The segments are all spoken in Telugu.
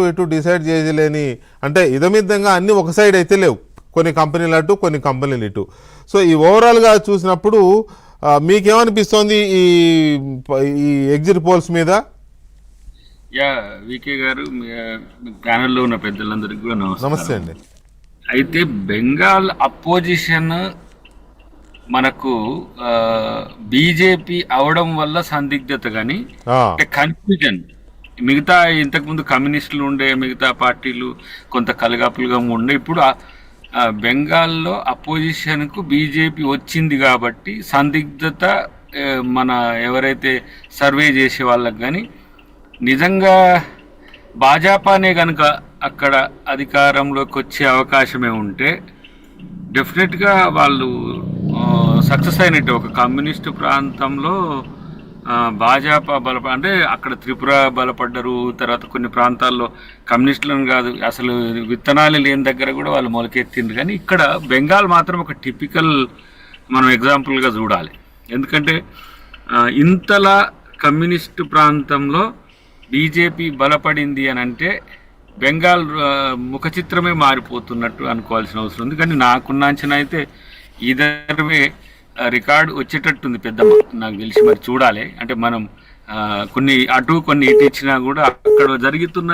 ఎటు డిసైడ్ చేయలేని, అంటే ఇదమిద్దంగా అన్ని ఒక సైడ్ అయితే లేవు, కొన్ని కంపెనీలు అటు కొన్ని కంపెనీలు ఇటు. సో ఈ ఓవరాల్గా చూసినప్పుడు మీకేమనిపిస్తోంది ఈ ఈ ఎగ్జిట్ పోల్స్ మీద? వికే గారు, ప్యానెల్లో ఉన్న పెద్దలందరికీ కూడా నమస్తే అండి. అయితే బెంగాల్ అపోజిషన్ మనకు బీజేపీ అవడం వల్ల సందిగ్ధత కానీ కన్ఫ్యూజన్, మిగతా ఇంతకుముందు కమ్యూనిస్టులు ఉండే మిగతా పార్టీలు కొంత కలగాపులుగా ఉండే, ఇప్పుడు బెంగాల్లో అపోజిషన్కు బీజేపీ వచ్చింది కాబట్టి సందిగ్ధత మన ఎవరైతే సర్వే చేసే వాళ్ళకి కానీ, నిజంగా భాజపానే కనుక అక్కడ అధికారంలోకి వచ్చే అవకాశమే ఉంటే డెఫినెట్గా వాళ్ళు సక్సెస్ అయినట్టు. ఒక కమ్యూనిస్టు ప్రాంతంలో భాజపా అంటే అక్కడ త్రిపుర బలపడ్డరు, తర్వాత కొన్ని ప్రాంతాల్లో కమ్యూనిస్టులను కాదు అసలు విత్తనాలు లేని దగ్గర కూడా వాళ్ళు మొలకెత్తిండ్రు. కానీ ఇక్కడ బెంగాల్ మాత్రం ఒక టిపికల్ మనం ఎగ్జాంపుల్గా చూడాలి. ఎందుకంటే ఇంతలా కమ్యూనిస్టు ప్రాంతంలో బీజేపీ బలపడింది అని అంటే బెంగాల్ ముఖ చిత్రమే మారిపోతున్నట్టు అనుకోవాల్సిన అవసరం ఉంది. కానీ నాకున్న అంచనా అయితే ఇదర్వే రికార్డు వచ్చేటట్టుంది పెద్ద, నాకు తెలిసి. మరి చూడాలి. అంటే మనం కొన్ని అటు కొన్ని ఇటు ఇచ్చినా కూడా అక్కడ జరుగుతున్న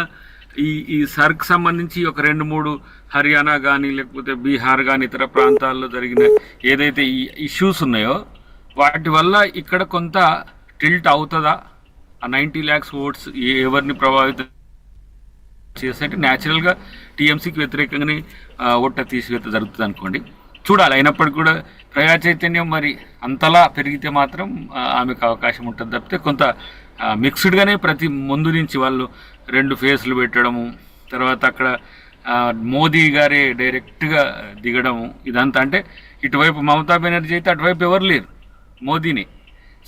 ఈ సర్క్ సంబంధించి ఒక 2-3 హర్యానా కానీ లేకపోతే బీహార్ కానీ ఇతర ప్రాంతాల్లో జరిగిన ఏదైతే ఈ ఇష్యూస్ ఉన్నాయో వాటి వల్ల ఇక్కడ కొంత టిల్ట్ అవుతుందా, ఆ 90 lakhs ఓట్స్ ఎవరిని ప్రభావితం చేస్తే న్యాచురల్గా టీఎంసీకి వ్యతిరేకంగానే ఓట్ల తీసివేత జరుగుతుంది అనుకోండి, చూడాలి. అయినప్పటికీ కూడా ప్రజా చైతన్యం మరి అంతలా పెరిగితే మాత్రం ఆమెకు అవకాశం ఉంటుంది తప్పితే కొంత మిక్స్డ్గానే ప్రతి ముందు నుంచి వాళ్ళు 2 ఫేజ్లు పెట్టడము, తర్వాత అక్కడ మోదీ గారే డైరెక్ట్గా దిగడము, ఇదంతా అంటే ఇటువైపు మమతా బెనర్జీ అయితే అటువైపు ఎవరు లేరు, మోదీని.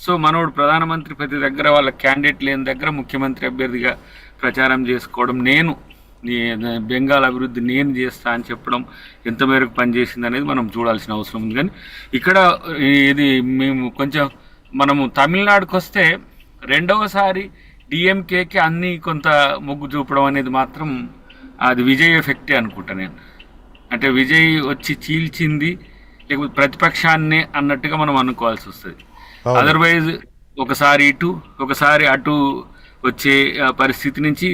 సో మనోడు ప్రధానమంత్రి ప్రతి దగ్గర వాళ్ళ క్యాండిడేట్ లేని దగ్గర ముఖ్యమంత్రి అభ్యర్థిగా ప్రచారం చేసుకోవడం, నేను బెంగాల్ అభివృద్ధి నేను చేస్తా అని చెప్పడం ఎంత మేరకు పనిచేసింది అనేది మనం చూడాల్సిన అవసరం ఉంది. కానీ ఇక్కడ ఇది మనము తమిళనాడుకు వస్తే రెండవసారి డిఎంకేకి అన్నీ కొంత మొగ్గు చూపడం అనేది మాత్రం అది విజయ్ ఎఫెక్టే అనుకుంటా నేను. అంటే విజయ్ వచ్చి చీల్చింది లేకపోతే ప్రతిపక్షాన్నే అన్నట్టుగా మనం అనుకోవాల్సి వస్తుంది. అదర్వైజ్ ఒకసారి ఇటు ఒకసారి అటు వచ్చే పరిస్థితి నుంచి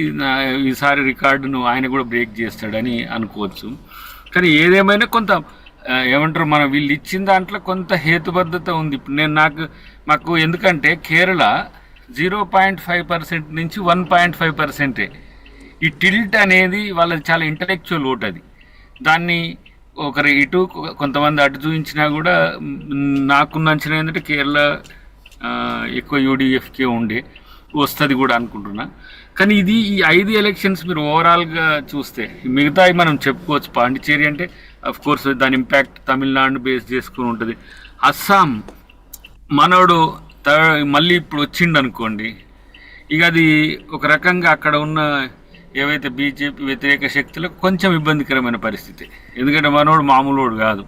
ఈసారి రికార్డును ఆయన కూడా బ్రేక్ చేస్తాడని అనుకోవచ్చు. కానీ ఏదేమైనా కొంత ఏమంటారు, మనం వీళ్ళు ఇచ్చిన దాంట్లో కొంత హేతుబద్ధత ఉంది. ఇప్పుడు మాకు ఎందుకంటే కేరళ 0.5% నుంచి 1.5%. ఈ టిల్ట్ అనేది వాళ్ళది చాలా ఇంటలెక్చువల్ ఓట్. అది దాన్ని ఒకరు ఇటు కొంతమంది అటు చూపించినా కూడా నాకున్న అంచనా ఏంటంటే కేరళ ఎక్కువ యూడిఎఫ్కే వస్తుంది కూడా అనుకుంటున్నా. కానీ ఈ 5 ఎలక్షన్స్ మీరు ఓవరాల్గా చూస్తే మిగతా మనం చెప్పుకోవచ్చు. పాండిచేరి అంటే కోర్స్ దాని ఇంపాక్ట్ తమిళనాడు బేస్ చేసుకుని ఉంటుంది. అస్సాం మనోడు మళ్ళీ ఇప్పుడు వచ్చిండు అనుకోండి, ఇక అది ఒక రకంగా అక్కడ ఉన్న ఏవైతే బీజేపీ వ్యతిరేక శక్తులకు కొంచెం ఇబ్బందికరమైన పరిస్థితి. ఎందుకంటే మనోడు మామూలుడు కాదు.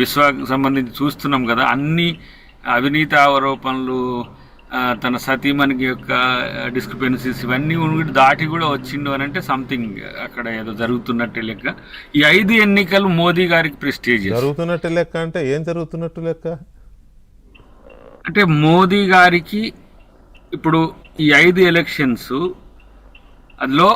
బిస్వాకు సంబంధించి చూస్తున్నాం కదా, అన్ని అవినీతి ఆరోపణలు, తన సతీమణికి యొక్క డిస్క్రిపెన్సీస్ ఇవన్నీ దాటి కూడా వచ్చిండు అని అంటే సంథింగ్ అక్కడ ఏదో జరుగుతున్నట్టే లెక్క. ఈ 5 ఎన్నికలు మోదీ గారికి ప్రెస్టీజ్. జరుగుతున్నట్టు లెక్క అంటే ఏం జరుగుతున్నట్టు లెక్క? అంటే మోదీ గారికి ఇప్పుడు ఈ 5 ఎలక్షన్స్, అందులో